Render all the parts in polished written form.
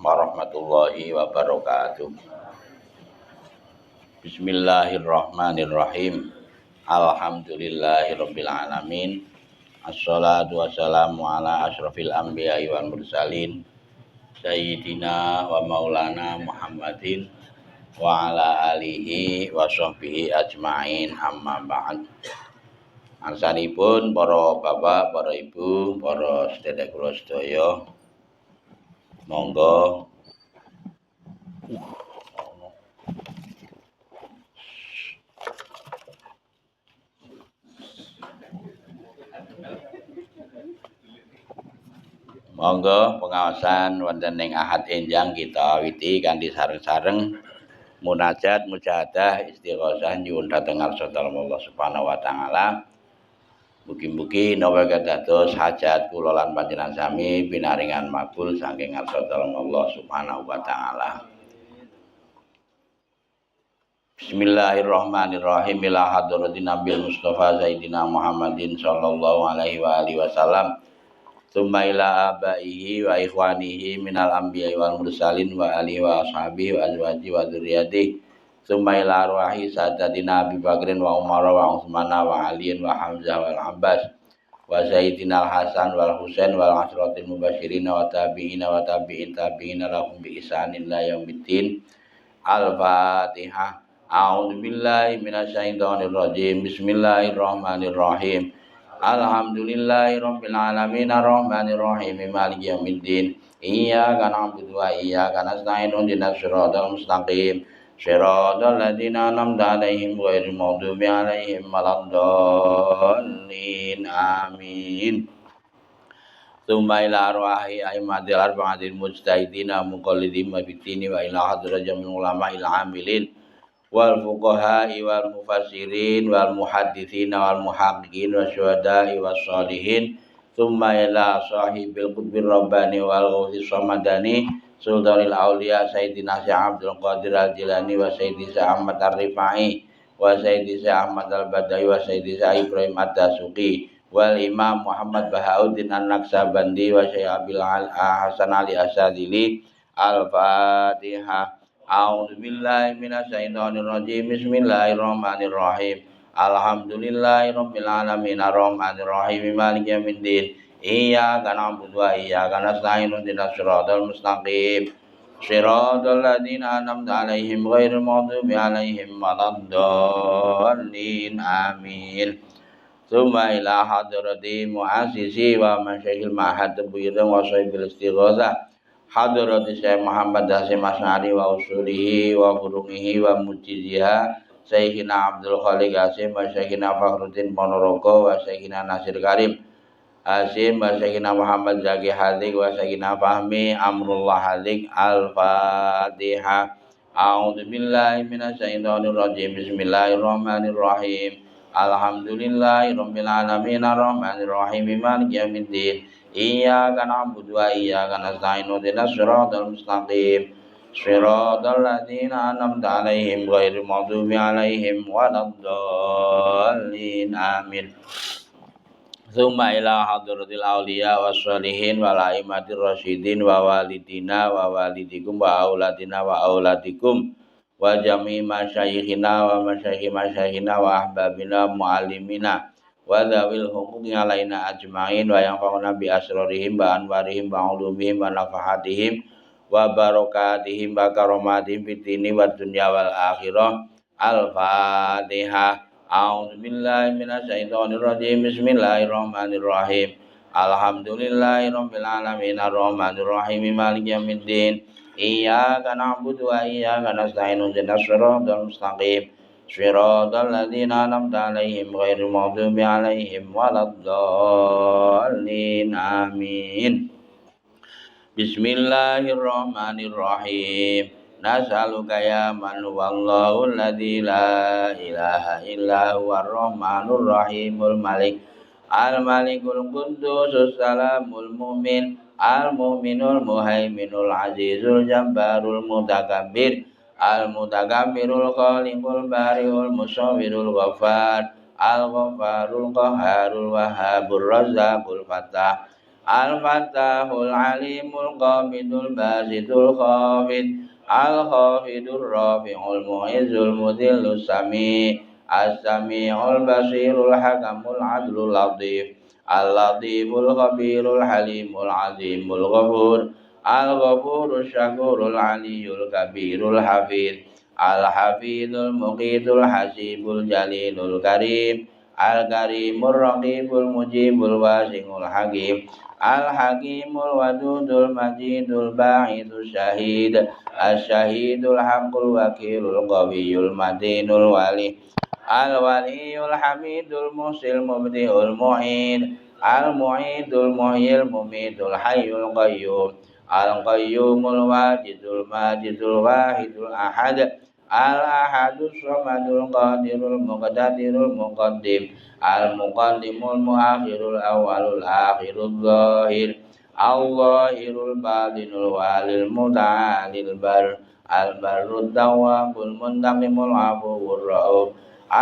warahmatullahi wabarakatuh. Bismillahirrahmanirrahim. Alhamdulillahirabbil alamin. Assalatu wassalamu ala asyrafil anbiya'i wal mursalin sayyidina wa maulana Muhammadin wa ala alihi wa sahbihi ajmain, amma ba'd. Arsanipun para bapak, para ibu, para sedherek kula sedaya, monggo pengawasan wonten ing Ahad enjang kita witi kanthi sareng-sareng munajat mujahadah istighosah nyuwun dhateng ngarsa Allah Subhanahu wa taala. Mugi-mugi nawa kadados hajat kula lan panjenengan sami pinaringan makbul saking ngarsa Allah Subhanahu wa taala. Bismillahirrahmanirrahim. Ila hadratin Nabil Mustafa Sayyidina Muhammadin sallallahu alaihi wa alihi wasallam. Tsumma ila abaihi wa ikhwanihi minal anbiya'i wal mursalin wa alihi wa ashabihi wa azwajihi wa dzurriyyatihi. Tsumma ila arwahi sadatina Abi Bakrin wa Umar wa Utsman wa Aliin wa Hamzah wal Abbas wa Sayyidina Al-Hasan wal Husain wal asratil mubasysyirin wa tabi'ina wa tabi'in tabi'ina lahum bi ihsanin ila yaumiddin. Al-Fatihah. A'udzu billahi minasyaitonir rajim. Bismillahirrahmanirrahim. Alhamdulillahirabbil alamin arrahmanir rahim maliki yaumiddin. Iyyaka na'budu wa iyyaka nasta'in ihdinas siratal mustaqim. Shiratal ladzina an'amta 'alaihim ghairil maghdubi 'alaihim waladdallin. Amin. Tsumma ila arwahi a'immatil arba'atil mujtahidina muqallidin bidini wa ila hadratil ulama'il 'amilin wal fuqaha'i wal mufassirin wal muhadditsin wal muhaqqiqin wasyuhada'i wassalihin. Tsumma ila sahibil qutbir rabbani wal ghawthis samadani sultanil auliya sayyidina Syekh Abdul Qadir Al-Jilani wa sayyidi Syekh Ahmad Ar-Rifai wa sayyidi Syekh Ahmad Al-Badawi wa sayyidi Syekh Ibrahim Ad-Dasuqi wal Imam Muhammad Bahauddin An-Naqsabandi wa Syekh Abil Hasan Ali Asyadili. Al-Fatihah. A'udzu billahi minasyaitonir rajim. Bismillahirrahmanirrahim. Alhamdulillahirabbil alamin arrahmanir rahim maliki yaumiddin. Iyyaka na'budu wa iyyaka nasta'in ihdinas siratal mustaqim. Shiratal ladzina an'amta 'alaihim ghairil maghdubi 'alaihim waladdallin. Amin. Tsumma ila hadrati mu'assisi wa masyayikhil ma'had tabyidun wa sahibil istighosah hadrati Syekh Muhammad Hasyim Asy'ari wa usulihi wa furu'ihi wa mujiziha Syekhina Abdul Khaliq Hasyim wa Syekhina Fakhruddin Ponorogo wa Syekhina Nasir Karim Hasyim wa Syekhina Muhammad Zaki Hadik wa Syekhina Fahmi Amrullah Hadik. Al-Fatihah. A'udzu billahi minasyaitonir rajim. Bismillahirrahmanirrahim. Alhamdulillahirabbil alamin arrahmanir rahim maliki yaumiddin. Iyyaka na'budu wa iyyaka nasta'in ihdinas siratal mustaqim. Shiratal ladzina an'amta 'alaihim ghairil maghdubi 'alaihim waladdallin. Amin. Tsumma ila hadratil auliya wassalihin wal a'immatir rasyidin wa walidina wa walidikum wa auladina wa auladikum wa jami' masyayikhina wa masyayikh masyayikhina wa ahbabina muallimina wa dzawil huquqi alaina ajmain wa yanfa'una bi asrarihim wa anwarihim wa ulumihim wa nafahatihim wa barakatihim wa karamatihim fid dini wad dunya wal akhirah. Al-Fatihah. A'udzu billahi minasyaitonir rajim. Bismillahirrahmanirrahim. Alhamdulillahirabbil alamin arrahmanir rahim maliki yaumiddin. Iyyaka na'budu wa iyyaka nasta'in ihdinas siratal mustaqim. Shiratal ladzina an'amta 'alaihim ghairil maghdubi 'alaihim waladdallin. Amin. Bismillahirrahmanirrahim. Nas'aluka ya man huwallahu alladzi la ilaha illa huwar rahmanur rahimul malik al-malikul quddus salamul mu'min al-mu'minul muhaiminul azizul jabbarul mutakabbir al-mutakabbirul khaliqul bari'ul musawwirul ghaffar al-ghaffarul qahharul wahhabur razzaqul fattah الفتاح العليم القابض الباسط الخافض الخافض الرافع المعز المذل السميع البصير الحكم العدل اللطيف اللطيف الخبير الحليم العظيم الغفور الشكور العلي الكبير الحفيظ المقيت الحسيب الجليل الكريم الرقيب المجيب الواسع الحكيم الودود المجيد الباعث الشهيد الحق الوكيل القوي المتين الولي الحميد المحصي المبدئ المعيد المحيي المميت الحي القيوم الواجد الماجد الواحد الأحد الصمد القادر المقتدر المقدم المؤخر الأول الآخر الظاهر الباطن الوالي المتعالي البر التواب المنتقم العفو الرؤوف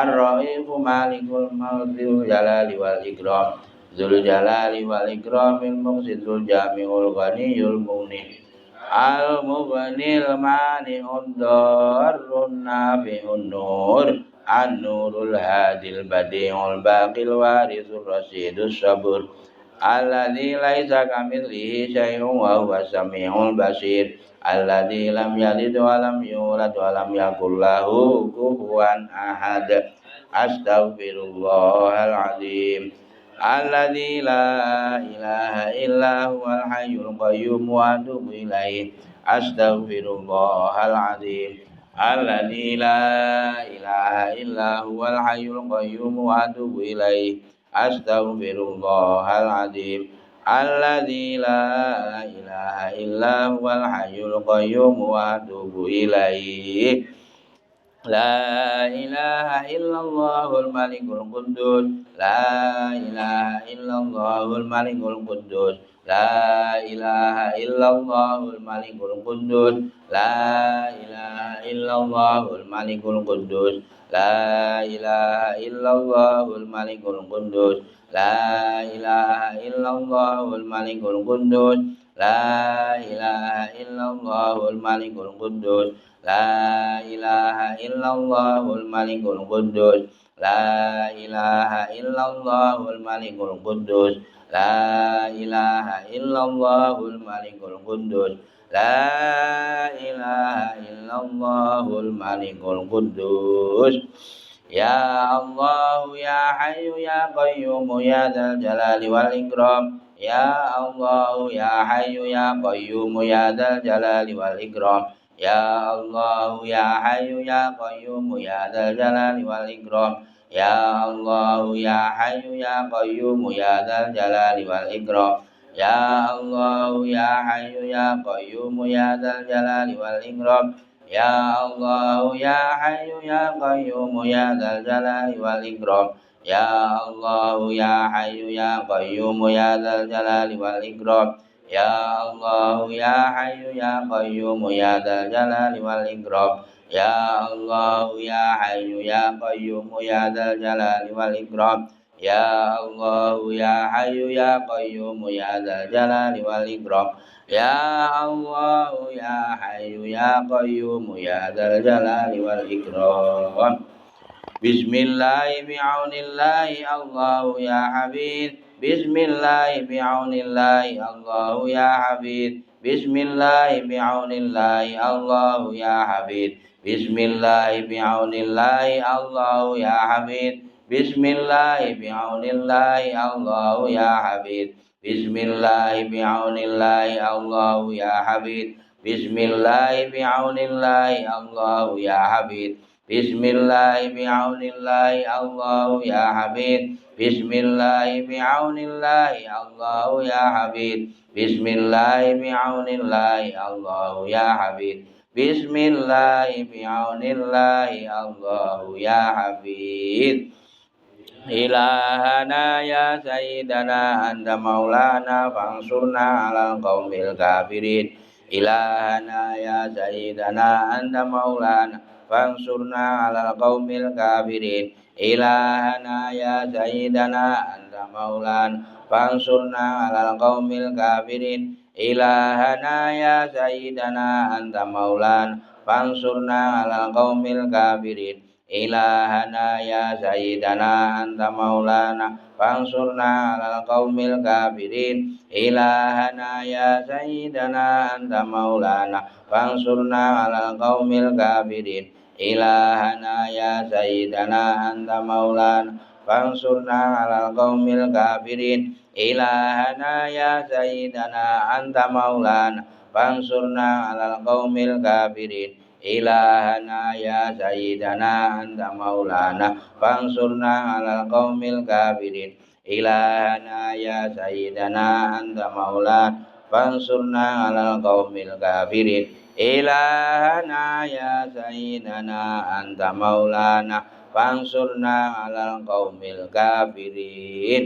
الرئيف مالك الملك ذو الجلال والإكرام المقسط الجامع الغني المغني المانع الضار النافع النور الهادي البديع الباقي الوارث الرشيد الصبور الذي ليس كمثله شيء وهو السميع البصير الذي لم يلد ولم يولد ولم يكن له كفوا أحد أستغفر الله العظيم الذي لا إله إلا هو الحي القيوم وأتوب إليه أستغفر الله العظيم الذي لا إله إلا هو الحي القيوم وأتوب إليه أستغفر الله العظيم الذي لا إله إلا هو الحي القيوم وأتوب إليه لا إله إلا الله الملك القدوس لا إله إلا الله الملك القدوس لا إله إلا الله الملك القدوس لا إله إلا الله الملك القدوس لا إله إلا الله الملك القدوس لا إله إلا الله الملك القدوس لا إله إلا الله الملك القدوس لا إله إلا الله الملك القدوس لا إله إلا الله الملك القدوس لا إله إلا الله الملك القدوس لا إله إلا الله الملك القدوس يا الله يا حي يا قيوم يا ذا الجلال والإكرام يا الله يا حي يا قيوم يا ذا الجلال والإكرام يا الله يا حي يا قيوم يا ذا الجلال والإكرام يا الله يا حي يا قيوم يا ذا الجلال والإكرام يا الله يا حي يا قيوم يا ذا الجلال والإكرام يا الله يا حي يا قيوم يا ذا الجلال والإكرام يا الله يا حي يا قيوم يا ذا الجلال والإكرام يا الله يا حي يا قيوم يا ذا الجلال والإكرام يا الله يا حي يا قيوم يا ذا الجلال والإكرام يا الله يا حي يا قيوم يا ذا الجلال والإكرام يا الله يا حي يا قيوم يا ذا الجلال والإكرام بسم الله بعون الله الله يا حبيب بسم الله بعون الله الله يا حبيب بسم الله بعون الله الله يا حبيب بسم الله بعون الله الله يا حبيب بسم الله بعون الله الله يا حبيب بسم الله بعون الله الله يا حبيب بسم الله بعون الله الله يا حبيب بسم الله بعون الله الله يا حبيب بسم الله بعون الله الله يا حبيب بسم الله بعون الله الله يا حبيب بسم الله بعون الله الله يا حبيب إلهنا يا سيدنا أنت مولانا فانصرنا على القوم الكافرين إلهنا يا سيدنا أنت مولانا فانصرنا على القوم الكافرين إلهنا يا سيدنا أنت مولانا فانصرنا على القوم الكافرين إلهنا يا سيدنا أنت مولانا فانصرنا على القوم الكافرين إلهنا يا سيدنا أنت مولانا فانصرنا على القوم الكافرين إلهنا يا سيدنا أنت مولانا فانصرنا على القوم الكافرين إلهنا يا سيدنا أنت مولانا فانصرنا على القوم الكافرين إلهنا يا سيدنا أنت مولانا فانصرنا على القوم الكافرين إلهنا يا سيدنا أنت مولانا فانصرنا على القوم الكافرين إلهنا يا سيدنا أنت مولانا فانصرنا على القوم الكافرين إلهنا يا سيدنا أنت مولانا فانصرنا على القوم الكافرين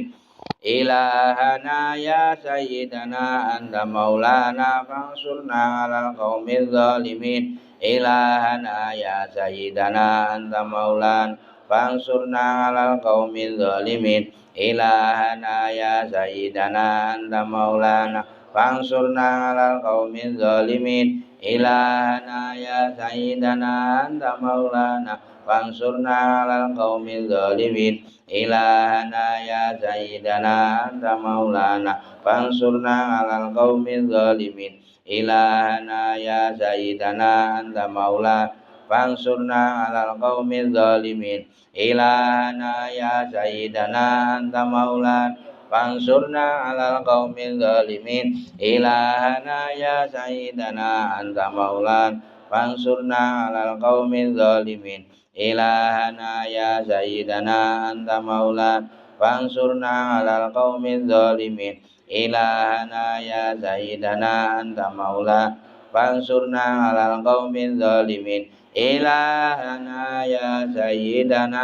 إلهنا يا سيدنا أنت مولانا فانصرنا على القوم الظالمين إلهنا يا سيدنا أنت مولانا فانصرنا على القوم الظالمين إلهنا يا سيدنا أنت مولانا فانصرنا على القوم الظالمين إلهنا يا سيدنا أنت مولانا فانصرنا على القوم الظالمين إلهنا يا سيدنا أنت مولانا فانصرنا على القوم الظالمين إلهنا يا سيدنا أنت مولانا فانصرنا على القوم الظالمين إلهنا يا سيدنا أنت مولانا فانصرنا على القوم الظالمين إلهنا يا سيدنا أنت مولانا فانصرنا على القوم الظالمين إلهنا يا سيدنا أنت مولانا فانصرنا على القوم الظالمين إلهنا يا سيدنا أنت مولانا فانصرنا على القوم الظالمين إلهنا يا سيدنا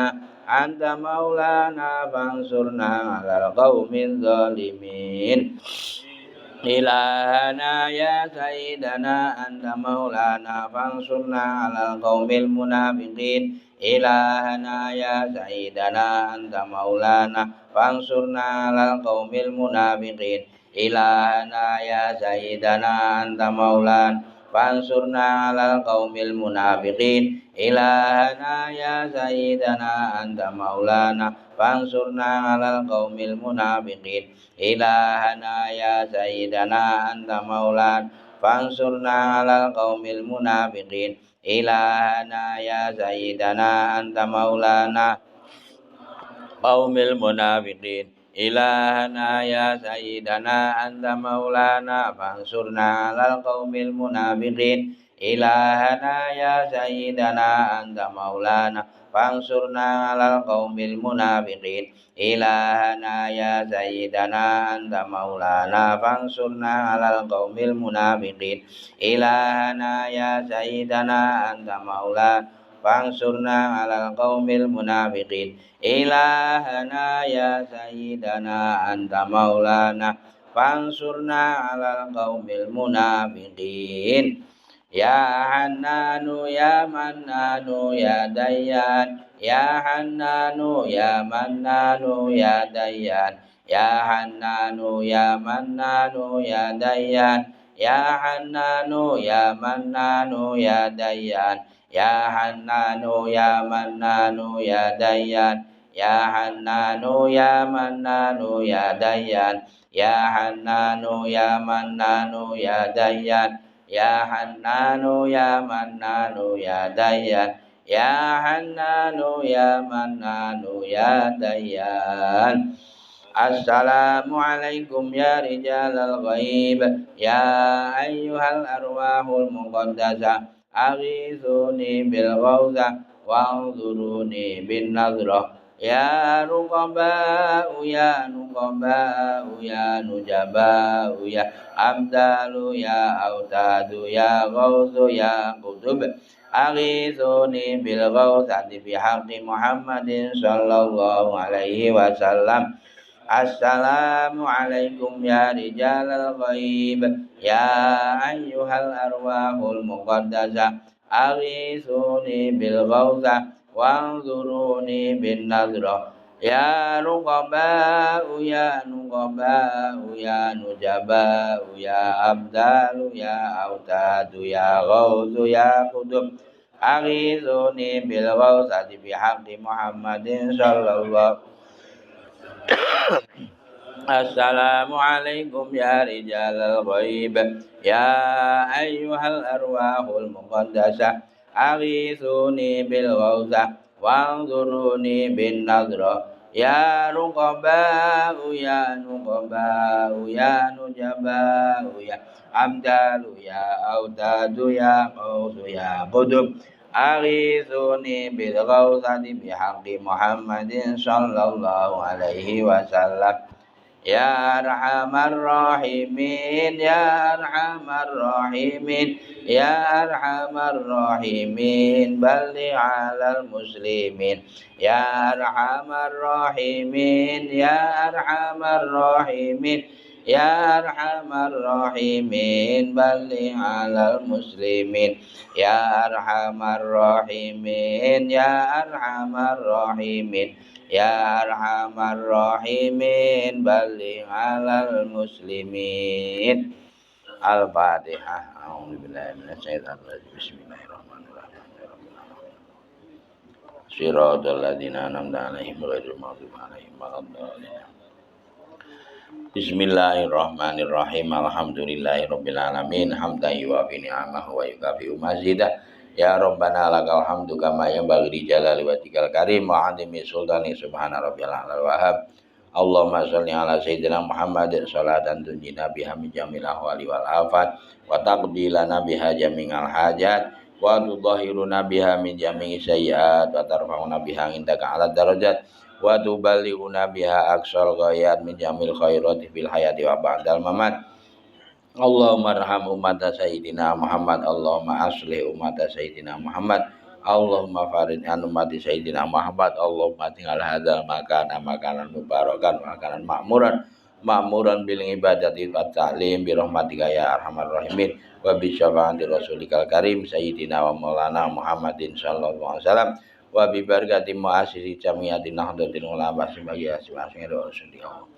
أنت مولانا فانصرنا على القوم الظالمين إلهنا يا سيدنا أنت مولانا فانصرنا على القوم المنافقين إلهنا يا سيدنا أنت مولانا فانصرنا على القوم المنافقين إلهنا يا سيدنا أنت مولانا فانصرنا على القوم المنافقين إلهنا يا سيدنا أنت مولانا فانصرنا على القوم المنافقين إلهنا يا سيدنا أنت مولانا فانصرنا على القوم المنافقين إلهنا يا سيدنا أنت مولانا قوم المنافقين إلهنا يا سيدنا أنت مولانا فانصرنا على القوم المنافقين إلهنا يا سيدنا أنت مولانا فانصرنا على القوم المنافقين إلهنا يا سيدنا أنت مولانا فانصرنا على القوم المنافقين إلهنا يا سيدنا أنت مولانا فانصرنا على القوم المنافقين إلهنا يا سيدنا أنت مولانا فانصرنا على القوم المنافقين يا حنان يا منان يا ديان يا حنان يا منان يا ديان يا حنان يا منان يا ديان يا حنان يا منان يا ديان يا حنان يا منان يا ديان يا حنان يا منان يا ديان يا حنان يا منان يا ديان يا حنان يا منان يا ديان يا حنان يا منان يا ديان السلام عليكم يا رجال الغيب يا أيها الأرواح المقدسة أغيثوني بالغوثة وانظروني بالنظرة يا رقباء يا نقباء يا نجباء يا أبدال يا أوتاد يا غوث يا قطب أغيثوني بالغوثة بحق محمد صلى الله عليه وسلم السلام عليكم يا رجال الغيب يا أيها الأرواح المقدسة أغيثوني بالغوثة wanzuruni bin nadra ya nuqaba'u ya nuqaba'u ya nujaba'u ya abdalu ya autadu ya ghawzu ya qudum aghizuni bil ghawsati bihaqqi Muhammadin sallallahu. Assalamualaikum ya rijalal ghaib ya ayyuhal arwahul muqaddasah aghithuni bil ghawzah wanzuruni bin nadra ya nuqaba'u ya nuqaba'u ya nujaba'u ya amdalu ya autadu ya qawsu ya qudum aghithuni bil ghawzati bihaqqi Muhammadin sallallahu alaihi wasallam. Ya Arhamar Rahimin Ya Arhamar Rahimin Ya Arhamar Rahimin Balli alal muslimin Ya Arhamar Rahimin Ya Arhamar Rahimin Ya Arhamar Rahimin Balli alal muslimin Ya Arhamar Rahimin Ya Arhamar Rahimin Ya Arhamar Rahimin Balli alal muslimin. Al-Fatihah. A'udzubillahi minasyaitonir rajim. Bismillahirrahmanirrahim. Shiratal ladzina an'amta 'alaihim ghairil maghdubi 'alaihim waladdallin. Bismillahirrahmanirrahim. Alhamdulillahirabbil alamin. Hamdan yuwafi ni'amahu wa yukafi'u mazidah. Ya Rabbana lakal hamdu kama yanbaghi li jalali wajhikal karim wa 'azimi sultani subhana rabbiyal a'la wahhab. Allahumma shalli ala sayyidina Muhammadin sholatan tunjina biha min jamil ahwali wal afat wa taqdi lana biha jami'al hajat wa tudahhiruna biha min jami'i sayyi'at wa tarfa'una biha indaka 'ala darajat wa tuballighuna biha aqsal ghayat min jamil khairati fil hayati wa ba'dal mamat. Allahumma arham ummata sayyidina Muhammad, Allahumma aslih ummata sayyidina Muhammad, Allahumma farid an ummati sayyidina Muhammad, Allahumma tinggal hadzal makanan mubarakan makanan makmuran bil ibadati wa ta'lim bi rahmatika ya arhamar rahimin wa bi syafaati rasulikal karim sayyidina wa maulana Muhammadin sallallahu alaihi wasallam wa bi barakati muassisi jamiatin nahdlatul ulama sebagai asma-asma rasulillah.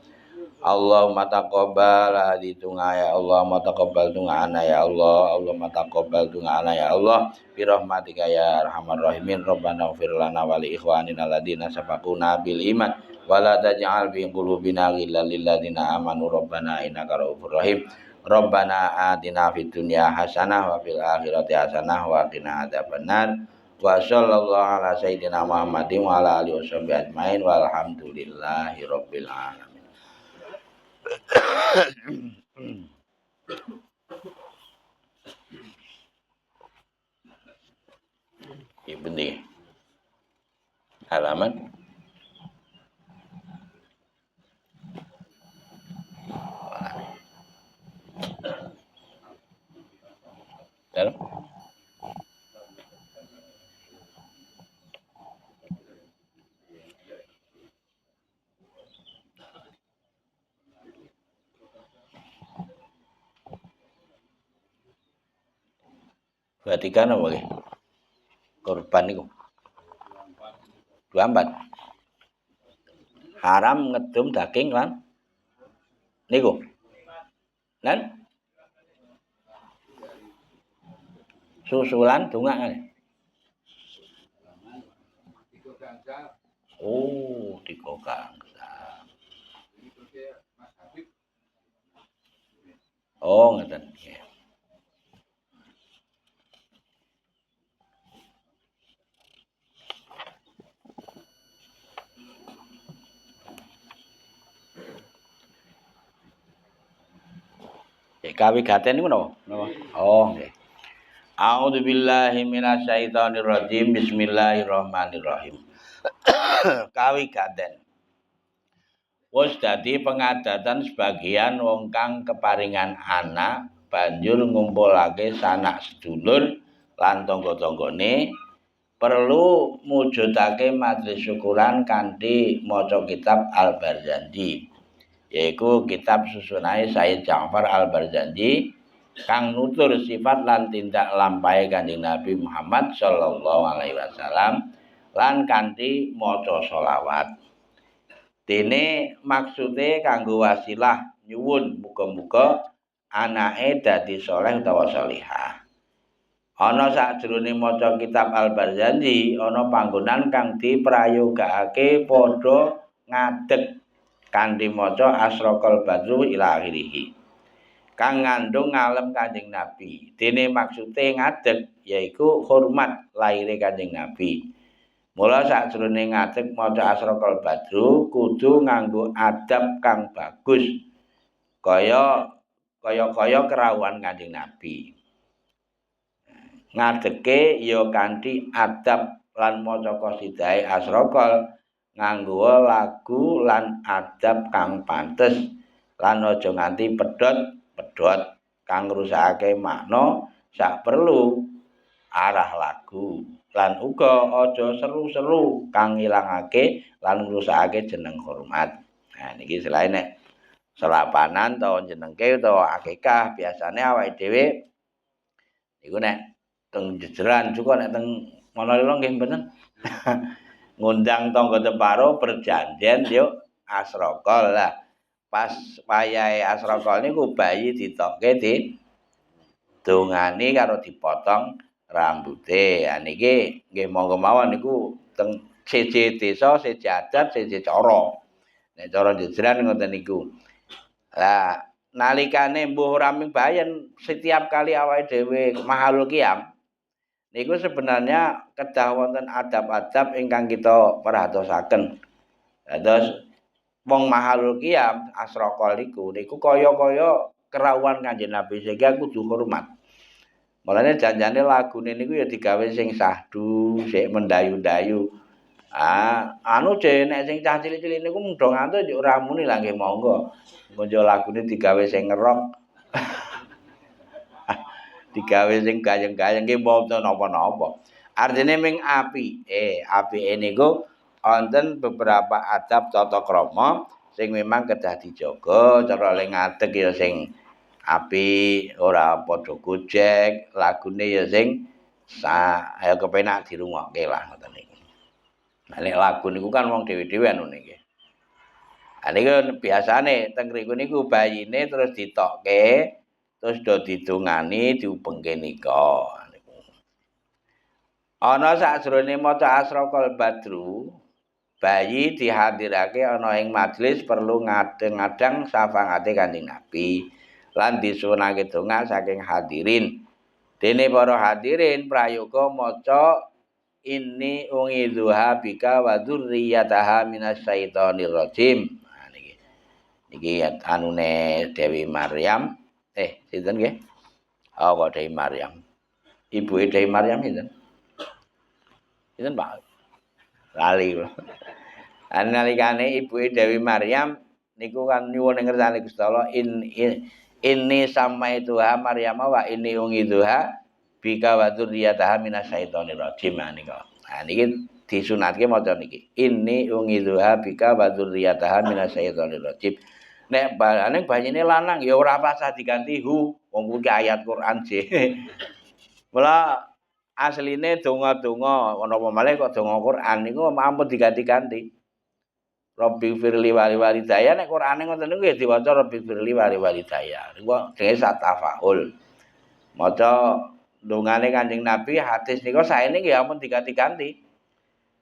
Allahumma taqabbal hadi tunga ya Allah, taqabbal tunga ana ya Allah, Allahumma taqabbal tunga ana ya Allah bi rahmatika ya arhamar rahimin. Rabbana ighfir lana wa li ikhwanina alladziina sabaquna bil iman wa la taj'al fi qulubina ghillan lil ladzina amanu rabbana innaka ra'ufur rahim. Rabbana atina fid dunya hasanah wa fil akhirati hasanah wa qina adzabannar. Wa sallallahu ala sayyidina Muhammadin wa ala alihi washabbihi ajmain walhamdulillahi rabbil alamin. Ibu nih halaman dalam Vatikan apa ya? Korban itu 24 haram ngedum daging lan niku lan susulan donga kan. Oh, tiga gangsal. Oh, ngeten. Kawigaten niku napa? Oh, nggih. A'udzu billahi minasyaitonir rajim. Bismillahirrahmanirrahim. Kawigaten. Wis dadi pengadatan sebagian wong kang keparingan anak banjur ngumpulake sanak sedulur lan tangga-tanggane perlu mujudake majelis syukuran kanthi maca kitab Al-Barzanji. Yaiku kitab susunane Sayyid Ja'far Al-Barzanji kang nutur sifat lan tindak lampahe Kanjeng Nabi Muhammad sallallahu alaihi wasallam lan kanthi maca selawat. Dene maksude kanggo wasilah nyuwun muga-muga anake dadi saleh utawa salihah. Ana sakjroning maca kitab Al-Barzanji ana panggonan kang diprayogakake padha ngadeg kanthi maca asraqal badru ila akhirih. Kang ngandung ngalem Kanjeng Nabi. Dene maksude ngadeg yaiku hormat laire Kanjeng Nabi. Mula sakjroning ngadeg maca asraqal badru kudu nganggo adab kang bagus. Kaya kerawuhan Kanjeng Nabi. Ngadeke ya kanthi adab lan maca qasidahe asraqal nganggo lagu lan adab kang pantes lan aja nganti pedhot kang ngrusakake makna sak perlu arah lagu lan uga aja seru-seru kang ngilangake lan ngrusakake jeneng hormat. Nah niki selain nek selapanan utawa jenengke utawa akikah biasane awake dhewe niku nek teng jejeran juga nek teng Monolilo nggih mboten. Ngundang tangga teparo perjanjian yuk asraqal lah. Pas wayahe asraqal niku bayi ditokke di dongani karo dipotong rambute. Ha niki nggih monggo mawon niku teng siji desa, siji adat, siji cara. Nek cara jejeran ngoten niku. Lah nalikane mbuh rami bayen setiap kali awake dhewe mahalul qiyam niku sebenarnya kedah wonten adab-adab ingkang kita perhatosaken. Terus wong mahalul qiyam asraqal niku kaya-kaya kerawuhan Kanjeng Nabi sehingga kudu hormat. Mulane janjane lagune niku ya digawe sing sahdu, sik mendayu-dayu. Anu je nek sing cah cilik-cilik niku mung do ngantuk yo ora muni lah nggih monggo. Ngonjo lagune digawe sing ngerok. Digawe sing gayeng-gayeng nggih mboten napa-napa. Artine ming apike niku wonten beberapa adab tata krama sing memang kedah dijaga cara le ngadeg ya sing apik, ora padha gojek, lagune ya sing ya kepenak dirungokke lah ngoten niku. Nah nek lagu niku kan wong dhewe-dhewe anu niki. Ha niku biasane teng mriku niku bayine terus ditokke terus do didongani diubengke nika niku. Ana sakjroning maca asraqal badru, bayi dihadirake ana ing majelis perlu ngadeng-adeng safangate Kanjeng Nabi lan disuwunake donga saking hadirin. Dene para hadirin prayoga maca inni ungidzuha bika wa dzurriyyataha minasyaitonir rajim. Nah niki. Niki anune Dewi Maryam. Sinten nggih? Kok Dewi Maryam. Ibuke Dewi Maryam sinten? Sinten Pak? Lali. Nalikane ibuke Dewi Maryam niku kan nyuwun ngersane Gusti Allah inni samaituha Maryam wa inni ungidzuha bika wa dzurriyyataha minasyaitonir rajim nika. Nah niki disunatke maca niki. Inni ungidzuha bika wa dzurriyyataha minasyaitonir rajim. Nek barane banyine lanang ya ora pasah diganti hu, wong kuwi ayat Quran je. Mula asline donga-donga napa malih kok donga Quran niku ampun diganti-ganti. Rabbi firli wali walidayya nek Qur'ane ngoten niku ya diwaca Rabbi firli wali walidayya. Niku dhewe sak tafaul. Maca dongane Kanjeng Nabi hadis niku saene nggih ampun diganti-ganti.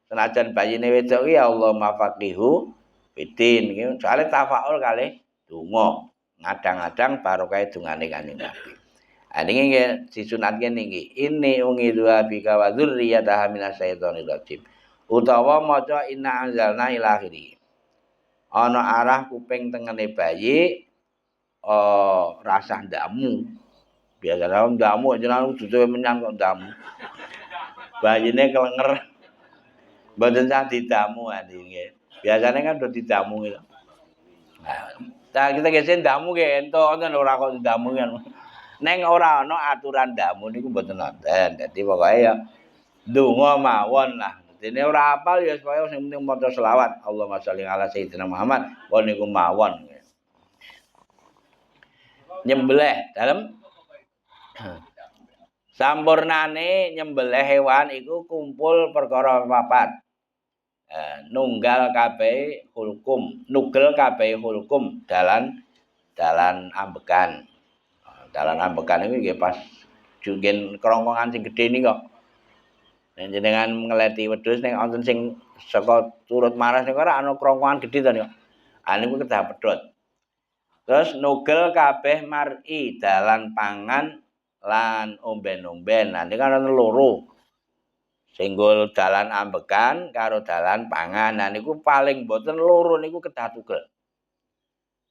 Senajan bayine wedok ya Allah mafaqihu bidin iki soalé tafaul kalih donga. Ngadang-adang barokah dongane Kanjeng Nabi. Ha niki nggih disunatke niki. Inni ungidzu bika wa dzurriyyataha minasyaitonir rajim. Utawa maca inna anzalna ila akhirih. Ana arah kuping tengene bayi rasah ndamu. Biasane ndamu jenengan dudu menyang kok ndamu. Bayine kelenger. Mboten sah didamu nggih. Biasane kan do didamu gitu. Nah, kita gesen ndamu ge ento wonten ora kok ndamu kan. Neng ora ana aturan ndamu niku mboten wonten. Dadi pokoke ya donga mawon lah. Dene ora hafal ya supaya sing penting maca selawat. Allahumma sholli ala sayyidina Muhammad. Wa niku mawon. Nyembelih dalem sampurnane nyembelih hewan iku kumpul perkara papat. nunggal kabeh hulkum, nugel kabeh hulkum dalan ambekan. Dalan ambekan iki nggih pas junggen kerongkongan sing gedhe nika. Nek jenengan ngleti wedhus ning wonten sing saka turut maras niku ora ana kerongkongan gedhe to niku. Niku kedah pedhot. Terus nugel kabeh mar'i dalan pangan lan omben-omben. Niku ana loro. Singgul dalan ambekan karo dalan pangan. Niku paling boten loro niku kedah tugel.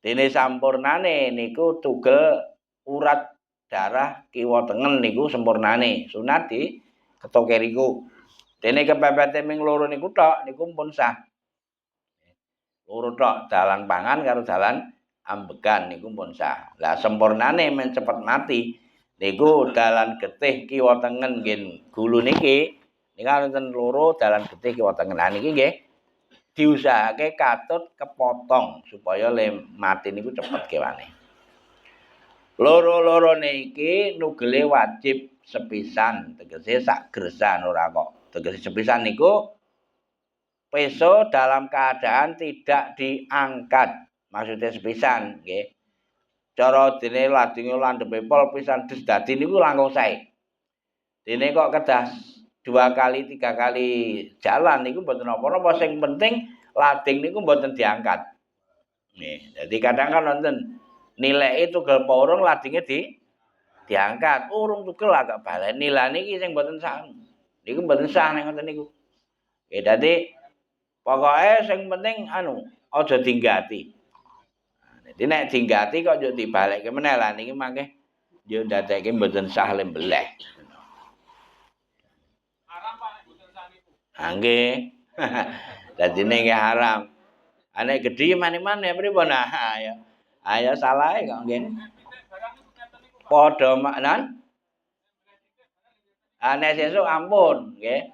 Dene sampurnane niku tugel urat darah kiwa tengen niku sempurnane. Sunat di ketoke riku. Dene kepepete ming loro niku tok niku pun sah. Loro tok dalan pangan karo dalan ambekan niku pun sah. Lah sempurnane men cepet mati niku dalan getih kiwa tengen nggih gulu niki niku wonten loro dalan getih kiwa tengen. Lah niki nggih diusahake katut kepotong supaya le mati niku cepet kewane. Loro-loro niki nugele wajib sepisan, tegese sak gresan ora kok. Tegese sepisan niku peso dalam keadaan tidak diangkat. Maksudnya sepisan nggih. Cara dene ladinge landhepe pol pisan des dadi niku langkung sae. Dene kok kedah 2 kali 3 kali jalan niku mboten napa-napa, sing penting lading niku mboten diangkat. Nggih, dadi kadang kan wonten nilai tugel porong ladinge diangkat. Urung tugel agak baleni. Lah niki sing mboten sah. Niku mboten sah nek ngoten niku. Nggih, dadi pokoke sing penting aja dinggati. Dadi nek dinggati kok yo dibalekke meneh lah niki mangke yo ndadekke mboten sah lembeleh. Nggih. Dadine nggih haram. Nek gedhi mani-mani pripun? Ayo salahe kok nggih. Padha maknan. Nek sesuk ampun nggih.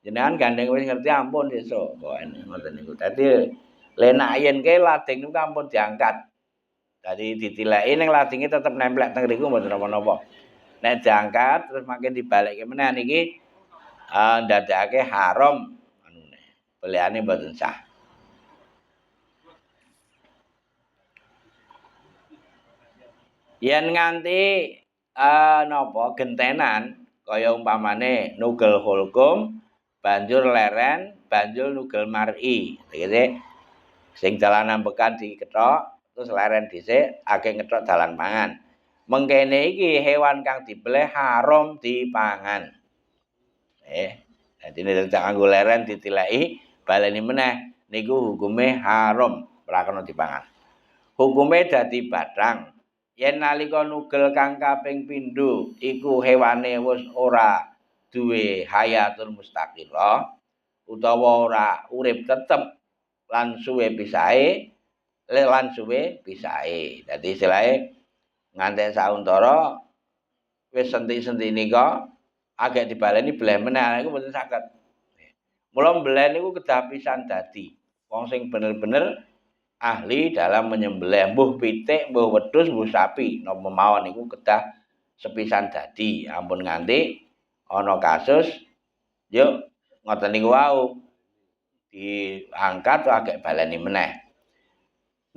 Jenengan gandeng wis ngerti ampun sesuk. Kok ngoten niku. Dadi lenak yen ke lading niku ampun diangkat. Dadi ditileki ning ladinge tetep nemplek teng riku mboten napa-napa. Nek diangkat terus makin dibalekke meneh niki ndadekake haram anune. Pelihane mboten sah. Yen nganti napa gentenan kaya umpamane nugel hulkum banjur leren banjur nugel mar'i. Tegese sing dalan ambekan dikethok terus leren dhisik akeh ngethok dalan pangan. Mengkene iki hewan kang dibeleh haram dipangan. Dadi nek kanggo leren ditileki baleni meneh niku hukume haram, ora kena dipangan. Hukume dadi bathang. Yen nalika nugel kang kaping pindho iku hewane wis ora duwe hayatun mustaqillah utawa ora urip tetep lan suwe pisahe, Dadi istilahe ngantek sauntara wis sentik-sentik nika agek dibaleni bleh meneh iku mboten saged. Mula mbleh niku kedah pisan dadi wong sing bener-bener ahli dalam menyembelih mbuh pitik, mbuh wedhus, mbuh sapi, napa mawon niku kedah sepisan dadi. Ampun nganti ana kasus yo ngoten niku wau diangkat agek baleni meneh.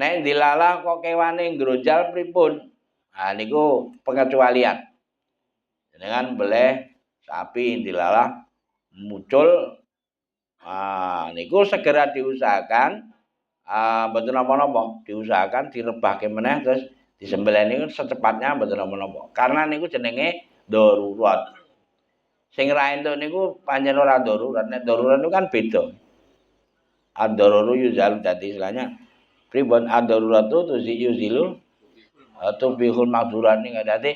Nek dilalah kok kewane ngronjal pripun? Niku pengecualian. Jenengan beleh sapi dilalah muncul niku segera diusahakan mboten napa-napa, diusahakan direbahke meneh terus disembelih niku secepatnya mboten napa-napa. Karena niku jenenge darurat. Sing ra entuk niku pancen ora darurat, nek darurat niku kan beda. Ad-daruru yuzalu dadi istilahnya pripun ad-daruratu yuzilu tubihul mahdurat niku dadi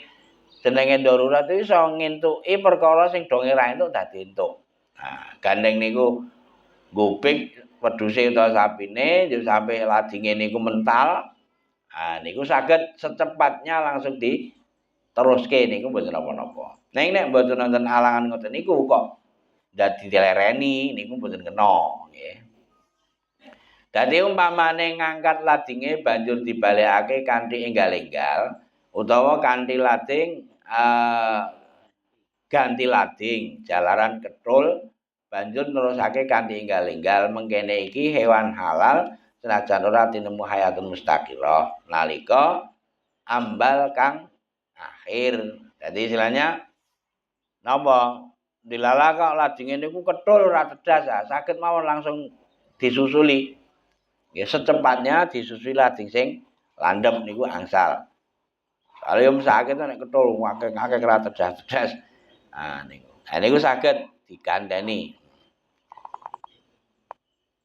jenenge darurat iki iso ngentuki perkara sing donge ra entuk dadi entuk. Gandeng niku ngupik wedhuse utawa sapine yo sampe ladinge niku mental. Niku saged secepatnya langsung diteruske niku mboten napa-napa. Nek mboten wonten alangan ngoten niku kok dadi dilereni niku mboten kena nggih. Dadi umpamane ngangkat ladinge banjur dibalekake kanthi enggal-enggal utawa kanthi lading ganti lading jalaran kethul banjur nerusake kanthi enggal-enggal mengkene iki hewan halal senajan ora tinemu hayatun mustaqirah nalika ambal kang akhir. Jadi istilahnya napa dilala kok lajenge niku ketul ora tedas saged mawon langsung disusuli. Ya secepatnya disusuli lajeng sing landhep niku angsal. Kalau yang sakit nek ketul akeh ora tedas-tedas. Niku. Niku saged dikandani.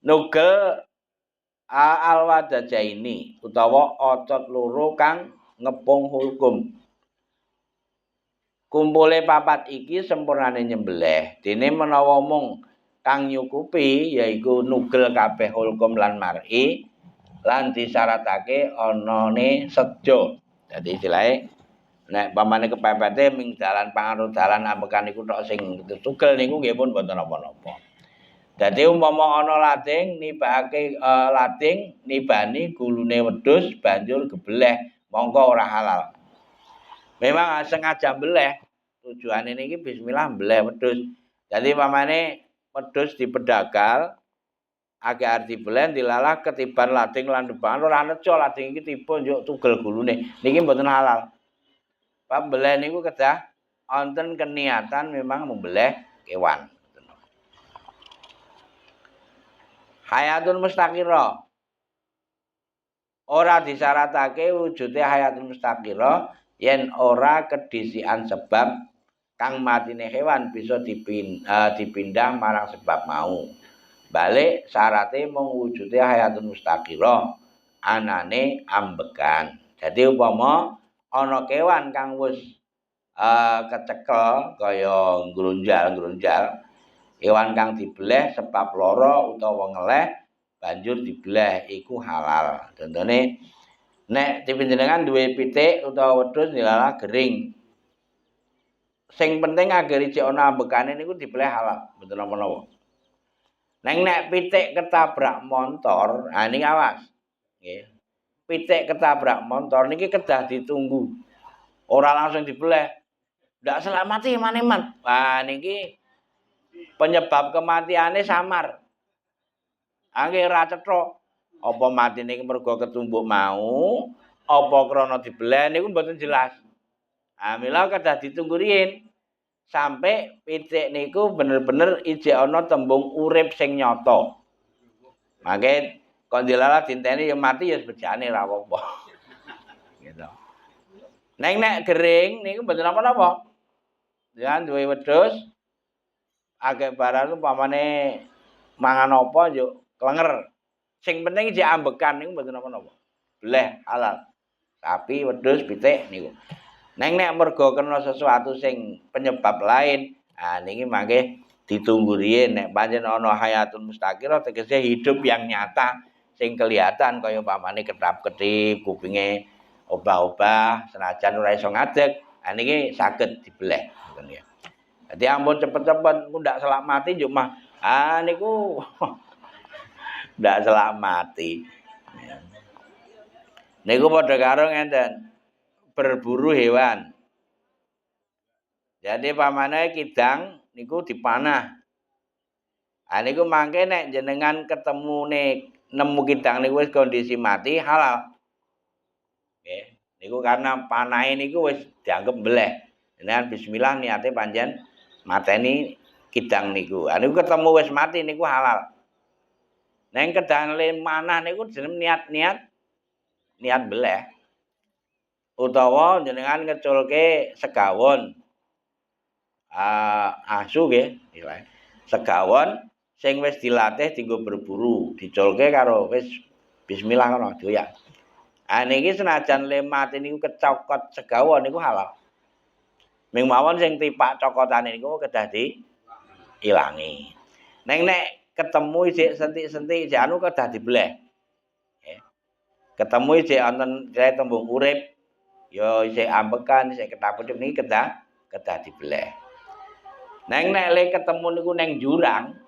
Nugel alwadajaini utawa ocot loro kang ngepung hukum. Kumpule papat iki sempurnane nyembelih. Dene menawa mung kang nyukupi yaiku nugel kabeh hukum lan mar'i lan disyaratake anane sejo. Dadi istilahé nek pamane kepepete ming dalan pangaruh dalan ambekan iku tok sing tugel niku nggih pun mboten napa-napa. Dadi umpama ana lading nibani gulune wedhus banjur gebeleh mongko ora halal. Memang sengaja mbeleh tujuane niki bismillah mbeleh wedhus. Jadi pamane wedhus dipedagal agek arti belen dilalah ketiban lading lan depan ora neco lading iki tiba njuk tugel gulune. Niki mboten halal. Pambeleh niku kedah wonten keniatan memang membeleh kewan. Hayatun mustaqirah. Ora disyaratake wujude hayatun mustaqirah yen ora kedisian sebab kang matine hewan bisa dipindah marang sebab mau. Balik syarate mung wujude hayatun mustaqirah anane ambekan. Jadi umpama ana kewan kang wis kecekel kaya grunjal-grunjal hewan kang dibeleh sebab lara utawa ngeleh banjur dibeleh iku halal. Contone nek panjenengan duwe pitik utawa wedhus dilalah gering. Sing penting agar cek ana ambekane niku dibeleh halal, mboten napa-napa. Nek pitik ketabrak montor, niki awas. Nggih. Pitik ketabrak montor niki kedah ditunggu. Ora langsung dibeleh. Ndak selamat iman-iman. Niki penyebab kematiannya samar. Angge ora cetha. Apa matine iki mergo ketumbuk mau, apa krana dibeleh niku mboten jelas. Mila kedah ditunggu riyin sampai pitik niku bener-bener ijek ana tembung urip sing nyata. Mangke kok dilalah dinteni ya mati ya sebejane ora apa-apa. Gitu. Nek gering niku mboten napa-napa. Ya duwe wedhus agek barang umpamane mangan apa yo klenger. Sing penting jek ambekan niku mboten napa-napa. Bleh halal. Sapi, wedhus, pitik niku. Nek mergo kena sesuatu sing penyebab lain, niki mangke ditunggu riyin nek pancen ana hayatun mustaqirah tegese hidup yang nyata sing kelihatan kaya umpamane ketap-ketip, kupinge obah-obah, senajan ora iso ngadeg, niki saged dibeleh ngoten ya. Dadi ampun cepet-cepet ku ndak selak mati njuk mah. Niku ndak selak mati. Niku padha karo ngenten. Berburu hewan. Jadi pamane kidang niku dipanah. Niku mangke nek jenengan ketemune nemu kidang niku wis kondisi mati halal. Nggih. Niku karena panahe niku wis dianggep mbeleh. Jenengan bismillah niate panjen mateni kidang niku. Niku ketemu wis mati niku halal. Neng kedang le manah niku jeneng niat beleh. Utawa jenengan ngeculke segawon. Asu nggih, segawon sing wis dilatih dienggo berburu, diculke karo wis bismillah ngono doyak. Niki senajan le mati niku kecokot segawon niku halal. Ming mawon sing tipak cokotane niku kedah ilangi. Nek ketemu isih sentik-sentik isih kedah dibeleh. Ketemu isih wonten tembung urip ya isih ambekan, isih ketaput niki kedah dibeleh. Nek le ketemu niku neng jurang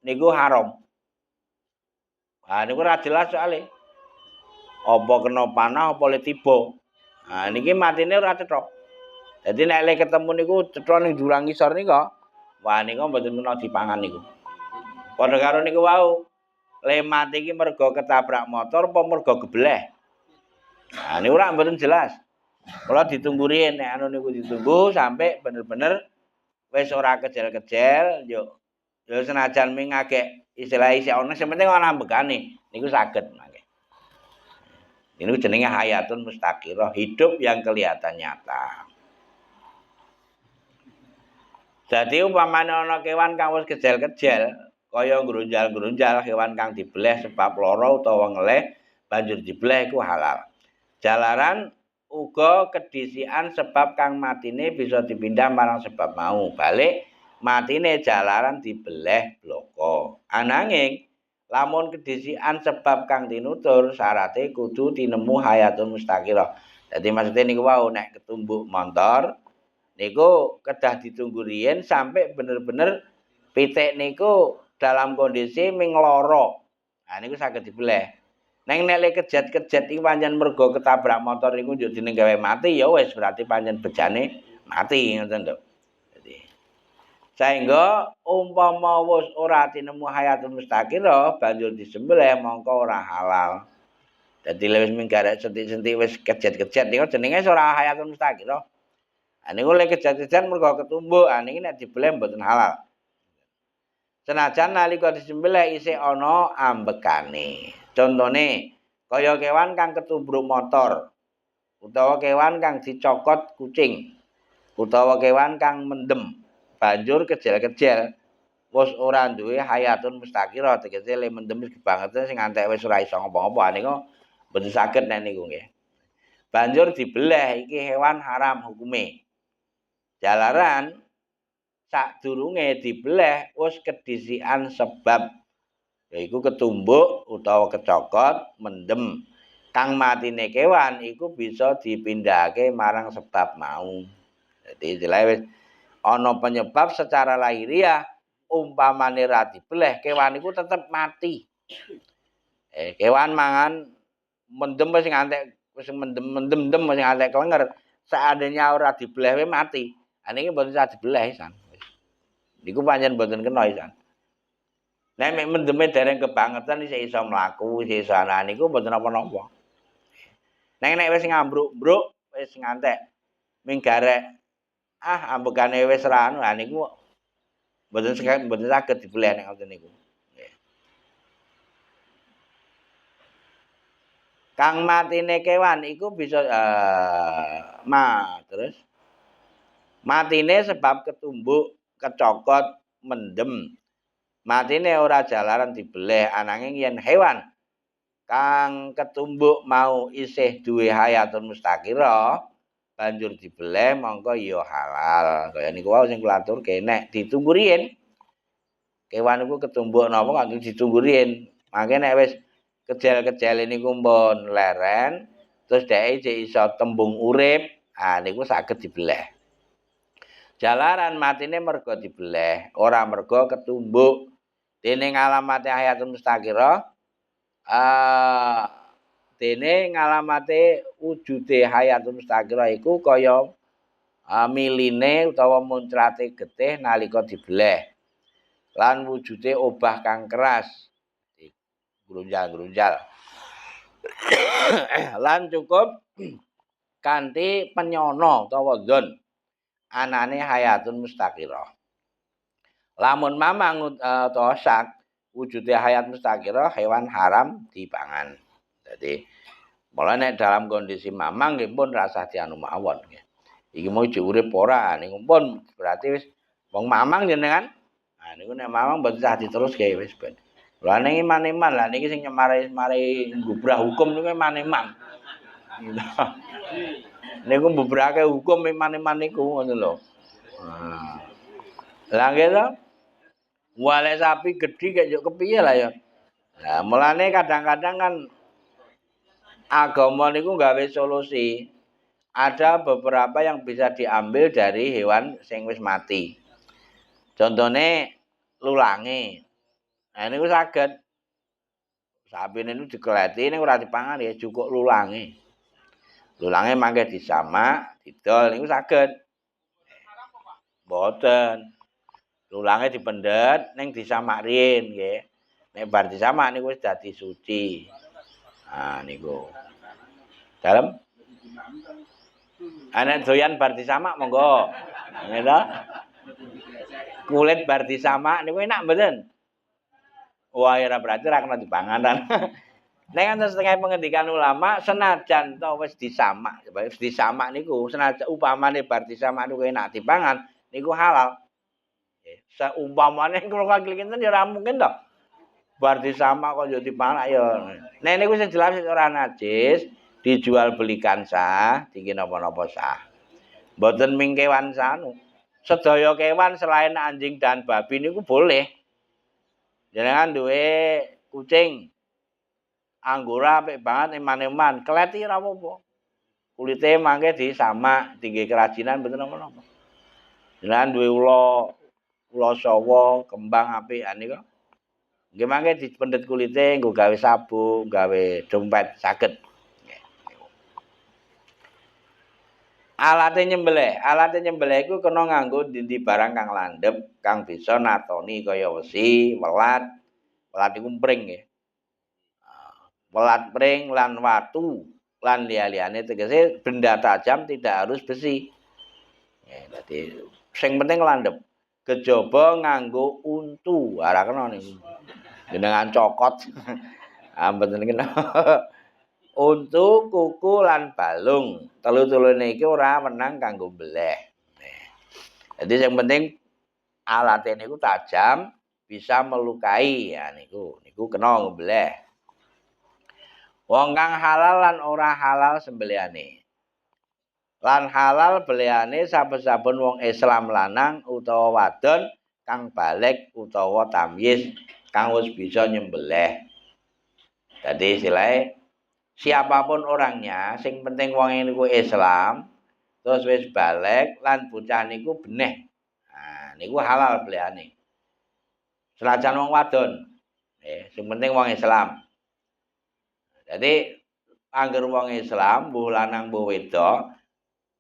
niku haram. Niku ora jelas soalé. Apa kena panah apa le tiba. Niki matine ora cetha. Dadi nek le ketemu niku cetha ning jurang ngisor nika Wah niku mboten kena dipangan niku. Padha karo niku wau. Le mati iki mergo ketabrak motor apa mergo gebleh. Nah niku ora mboten jelas. Kula ditunggu riyen nek anu niku ditunggu sampai bener-bener wis ora kejel-kejel yo senajan ming agek istilah isih ana sing penting ana ambekane niku saged mangke. Ini jenenge hayatun mustaqirah, hidup yang kelihatan nyata. Jadi umpamane ana kewan kang wis kejel-kejel, kaya grunjal-grunjal kewan kang dibeleh sebab lara utawa ngeleh banjur dibeleh iku halal. Jalaran uga kedisian sebab kang matine bisa dipindah marang sebab mau. Balik matine jalaran dibeleh bloko. Ananging lamun kedisian sebab kang tinutur syarate kudu tinemu hayatun mustaqirah. Dadi maksudnya niku wau nek ketumbuk motor niku kedah ditunggu riyen sampai bener-bener pitik niku dalam kondisi ming lara. Nah niku saged dibeleh. Neng nek kejet-kejet iki pancen mergo ketabrak motor niku njuk jeneng gawe mati ya wis berarti pancen bejane mati ngoten lho. Dadi saengga umpama wis ora tinemu hayatun mustaqirah banjur disembelih mongko ora halal. Dadi wis ming garek sentik-sentik wis kejet-kejet niku jenenge ora hayatun mustaqirah. Niku lek kejajajan mergo ketumbuk, niki nek dibeleh mboten halal. Senajan nalika disembelih isih ana ambekane. Contone kaya kewan kang ketubruk motor utawa kewan kang dicokot kucing utawa kewan kang mendem banjur kejel-kejel wis ora duwe hayatun mustaqirah tegese le mendem wis kebangetan sing antek wis ora iso ngapa-ngapa niku mboten saged nek niku nggih. Banjur dibeleh iki hewan haram hukume. Jalaran sadurunge dibeleh wis kedisian sebab yaiku ketumbuk utawa kecokot mendem kang matine kewan iku bisa dipindhahake marang sebab mau. Jadi istilahnya wis ana penyebab secara lahiriah umpamane ra dibeleh kewan iku tetep mati. Kewan mangan mendem sing antek wis mendem-mendem sing antek klenger seandainya ora dibeleh mati. Niki mboten usah dibeleh san. Niku pancen mboten kena isan. Nek mek mendeme dereng kebangetan isih iso mlaku, isih iso ana niku mboten napa-napa. Nek wis ngambruk-mbruk, wis ngantek ming garek ambekane wis ra anu, niku mboten saged dibeleh nek ngoten niku. Kang matine kewan iku bisa terus matine sebab ketumbuk, kecokot, mendem. Matine ora jalaran dibeleh ananging yen hewan kang ketumbuk mau isih duwe hayatun mustaqirah banjur dibeleh mongko ya halal. Kaya niku wae sing kula aturke nek ditunggu riyen kewan iku ketumbuk napa kok ditunggu riyen. Mangke nek wis kejel-kejel niku pun leren terus dhek isih iso tembung urip, niku saged dibeleh. Jalaran matine mergo dibeleh, ora mergo ketumbuk. Dene ngalamate hayatun mustaqirah dene ngalamate wujude hayatun mustaqirah iku kaya miline utawa muncrate getih nalika dibeleh. Lan wujude obah kang keras. Grunjal-grunjal. Lan cukup kanthi penyono utawa dzon anane hayatun mustaqirah. Lamun mamang utawa sak wujude hayat mustaqirah hewan haram dipangan. Jadi mulane dalam kondisi mamang nggih pun rasah dianu mawon nggih. Iki mau urip ora niku pun berarti wis wong mamang jenengan. Niku nek mamang mboten usah diteruske wis ben. Lah ning iman-iman lah niki sing nyemare-mare ngubrah hukum niku iman-iman. Niku mbubrake hukum iman-iman niku ngono lho. Lah nggih to. Wale sapi gedhi kek yo kepiye lah ya. Nah, mulane kadang-kadang kan agama niku gawe solusi. Ada beberapa yang bisa diambil dari hewan sing wis mati. Contone lulange. Nah niku saged sapine niku dikleti ning ora dipangan ya cukup lulange. Lulange mangke disamak, didol niku saged. Mboten. Tulange dipendet ning disamak riyin nggih. Nek bar disamak niku wis dadi suci. Ah niku. Dalem ana doyan bar disamak monggo. Ngene kulit bar disamak niku enak mboten? Wah, ora berarti ora kena dipanganan. Nek wonten setengah pengendikan ulama senajan to wis disamak niku senajan upamane bar disamak niku enak dipangan niku halal. Nggih, saumpamane kula kinten ya ora mungkin to. Bar disamak kok yo dipangan ya. Nek niku sing jelas ora najis, dijual belikan sah, diki napa-napa sah. Mboten ming kewan sanu. Sedaya kewan selain anjing dan babi niku boleh. Jenengan duwe kucing Anggora apik banget eman-eman, kleti ora apa-apa. Kulite mangke disamak, tinggi kerajinan mboten napa-napa. Jenengan duwe ula sawa, kembang apikan niku. Nggih mangke dipendet kulite nggo gawe sabuk, gawe dompet saged. Alate nyembelih iku kena nganggo dindi barang kang landhep, kang bisa natoni kaya wesi, welat. Welat iku mpring nggih. Welat pring lan watu lan liya-liyane tegese benda tajam tidak harus besi. Ya, dadi sing penting landhep. Kejaba nganggo untu, ora kena niku. Jenengan cokot. Ah mboten kena. Untu, kuku lan balung. Telu-telune iki ora menang kanggo mbeleh. Jadi yang penting alate niku tajam, bisa melukai. Ya niku kena ngebleh. Wong kang halal lan ora halal sembelihane. Lan halal belihane saben-saben wong Islam lanang utawa wadon kang balik utawa tamyiz kang wis bisa nyembelih. Dadi istilahé siapapun orangnya, sing penting wong niku Islam, terus wis balik lan bocah niku beneh. Nah, niku halal belihane. Senajan wong wadon. Sing penting wong Islam. Jadi angger wong Islam, mbuh lanang mbuh wedok,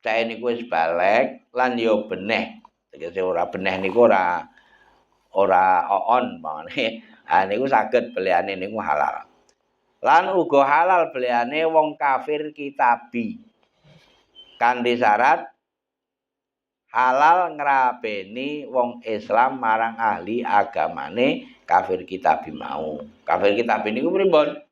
cah niku wis balik lan ya beneh. Tegese ora beneh niku ora oon mangane. Ah niku saged belihane niku halal. Lan uga halal belihane wong kafir kitabi. Kanthi syarat halal ngrabeni wong Islam marang ahli agamane kafir kitabi mau. Kafir kitabi niku pripun?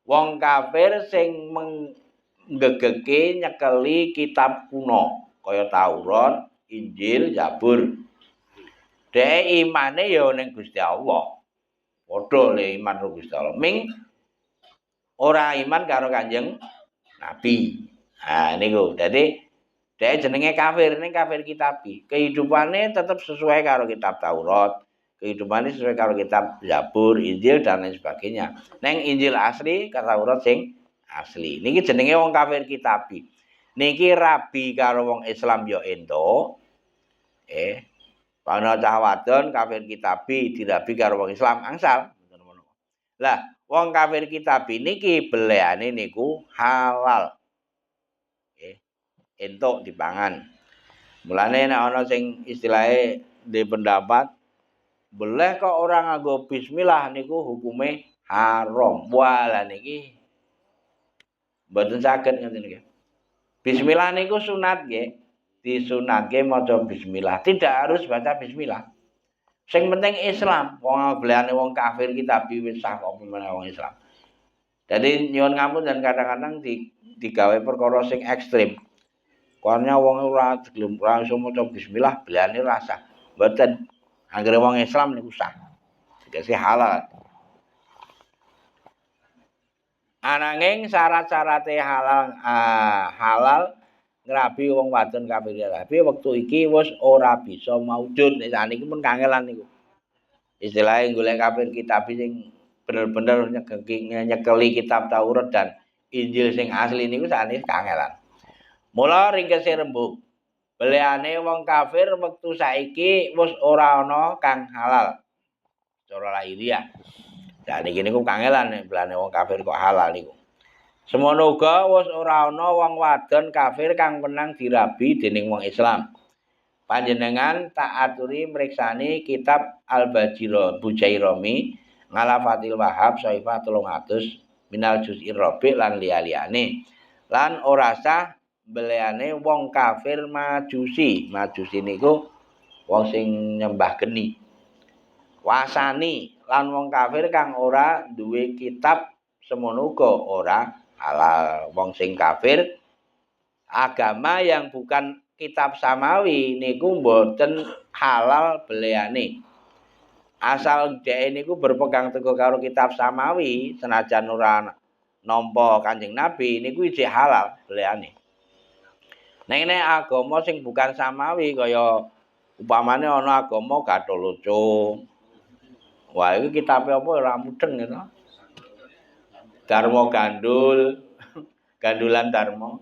Wong kafir sing menggegeki nyekeli kitab kuno kaya Taurat, Injil, Zabur. Dhek imane ya ning Gusti Allah. Padha le iman karo Gusti Allah. Ming ora iman karo Kanjeng Nabi. Nah niku. Dadi dhek jenenge kafir, ning kafir kitabi. Kehidupane tetep sesuai karo kitab Taurat. Kehidupannya sesuai karo kitab Zabur, Injil dan lain sebagainya. Neng Injil asli, kata urut sing asli. Niki jenenge wong kafir kitabi. Niki rabi karo wong Islam ya ento. Ana cah wadon kafir kitabi dirabi karo wong Islam angsal. Lah, wong kafir kitabi niki belehane niku halal. Entuk dipangan. Mulane nek ana sing istilahe di pendapat boleh kok orang nganggo bismillah niku hukume haram. Wala niki mboten saged ngoten niki. Bismillah niku sunat nggih. Disunatke maca bismillah. Tidak harus baca bismillah. Sing penting Islam. Wong belane wong kafir kitabi wis sah kok wong Islam. Jadi nyuwun ngampun dan kadang-kadang digawe perkara sing ekstrim. Karena wong ora gelem ora iso maca bismillah belane rasa. Mboten. Anggere wong Islam niku sah. Dikasih halal. Ananging syarat-syarate halal ngrabi wong wadon kafir tapi wektu iki wis ora bisa maujud. Nek saniki pun kangelan niku. Istilahnya golek kafir kitab sing bener-bener nyekeli kitab Taurat dan Injil sing asli niku sakniki kangelan. Mula ringkese rembug. Belehane wong kafir wektu saiki wis ora ana kang halal. Cara lahiriah. Lah niki niku kangelan nek belane wong kafir kok halal niku. Semono uga wis ora ana wong wadon kafir kang menang dirabi dening wong Islam. panjenengan tak aturi mriksani kitab Bujairami ngalafatil Wahhab Saifah 300 minal juz'ir rabi' lan liya-liyane lan ora sah beleane wong kafir majusi niku wong sing nyembah geni wasani lan wong kafir kang ora duwe kitab semono uga ora halal wong sing kafir agama yang bukan kitab samawi niku mboten halal beleane. Asal dhek niku berpegang teguh karo kitab samawi senajan ora nampa Kanjeng Nabi niku isih halal beleane. Nek agama sing bukan samawi kaya upamane ana agama Gatoloco. Wah, iki kitabe apa ora mudeng gitu. Darma Gandul, Gandulan Darma.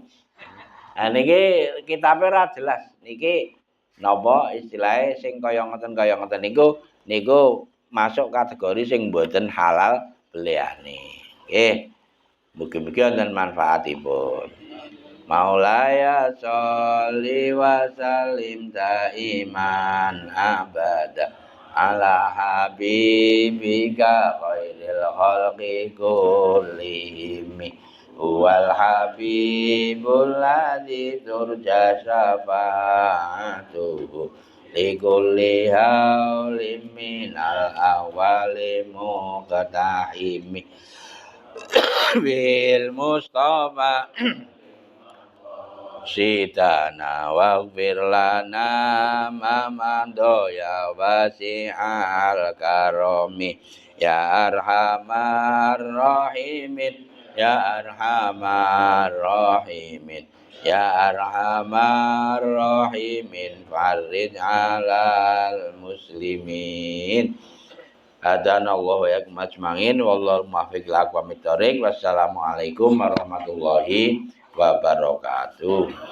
Nah niki kitabe ora jelas. Niki napa istilahe sing kaya ngoten niku masuk kategori sing mboten halal beleane. Nggih. Mugi-mugi wonten manfaatipun. Maulaya sholli wa sallim daiman abada ala habibika khairil khalqi kullihim. Wal habibul ladzi turja syafa'atuhu likulli haulim minal awali muqtahimi bil mustafa sidana waghfir lana mamando ya wasi'al karomi ya arhamar rahimin ya arhamar rahimin ya arhamar rahimin farij alal muslimin adanallahu wa yakum ajmain wallahu muwaffiq ila aqwamit thoriq wassalamualaikum warahmatullahi wabarakatuh.